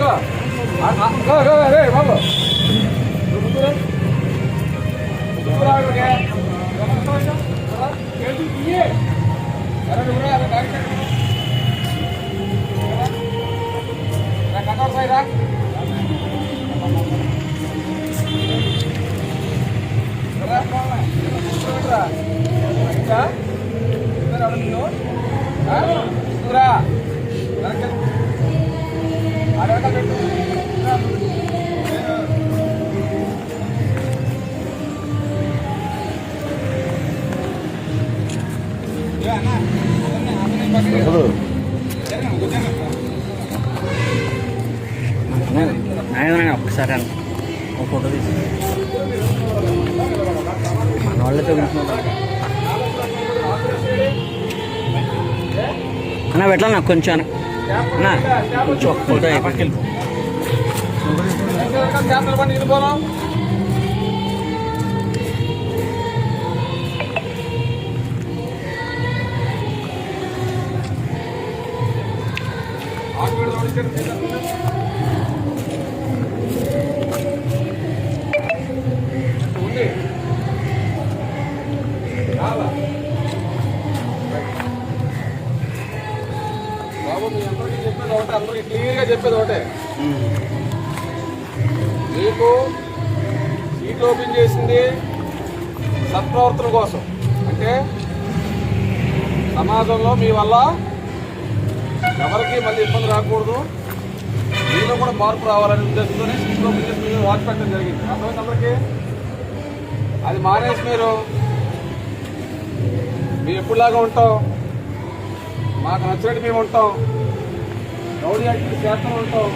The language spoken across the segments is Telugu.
బాబు కట్టర్ సైరా ఒకసారి ఒక ఫోటో తీసి మన వాళ్ళతో అన్న పెట్టాలి నాకు కొంచెం అన్న కొంచెం ఒక ఫోటో అయిపోయి బాబు మీ అందరికీ చెప్పేది ఒకటే, అందరికీ క్లియర్గా చెప్పేది ఒకటే. మీకు సీట్లు ఓపెన్ చేసింది సత్ప్రవర్తన కోసం, అంటే సమాజంలో మీ వల్ల ఎవరికి మళ్ళీ ఇబ్బంది రాకూడదు, మీలో కూడా మార్పు రావాలనే ఉద్దేశంతోనే సీట్లు ఓపెన్ చేసి మీరు వాచ్ పెట్టడం జరిగింది. అర్థమైంది అందరికీ? అది మానేసి మీరు ఎప్పుడులాగా ఉంటాం, మాకు నచ్చినట్టు మేము ఉంటాం, రౌడీ యాక్టివిటీ చేస్తూ ఉంటాం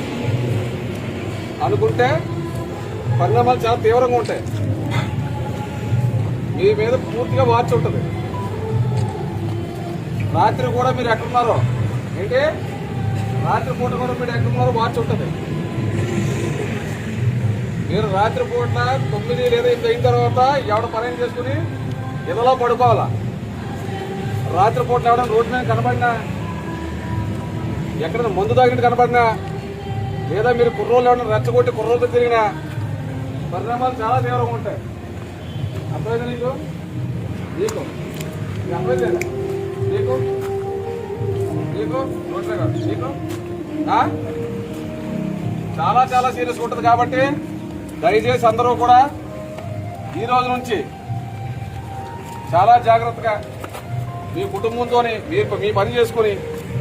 అనుకుంటే పరిణామాలు చాలా తీవ్రంగా ఉంటాయి. మీ మీద పూర్తిగా వాచ్ ఉంటుంది. రాత్రి కూడా మీరు ఎక్కడున్నారో ఏంటి, రాత్రి పూట కూడా మీరు ఎక్కడున్నారో వాచ్ ఉంటుంది. మీరు రాత్రి పూట 9 లేదా 8 అయిన తర్వాత ఎవడ పని చేసుకుని ఇళ్ళలో పడుకోవాలా. రాత్రి పూట ఎవడన్నా రోడ్డు మీద కనబడినా, ఎక్కడైనా మందు తాగినట్టు కనబడినా, లేదా మీరు కుర్రోళ్ళు ఎవరైనా రెచ్చగొట్టి కుర్రోళ్ళతో తిరిగినా పరిణామాలు చాలా తీవ్రంగా ఉంటాయి. అర్థమైందా నీకు? నీకు అర్థమైందా? నీకు నీకు రోడ్లే కాదు, నీకు చాలా చాలా సీరియస్గా ఉంటుంది. కాబట్టి దయచేసి అందరూ కూడా ఈ రోజు నుంచి చాలా జాగ్రత్తగా మీ కుటుంబంతో మీ పని చేసుకుని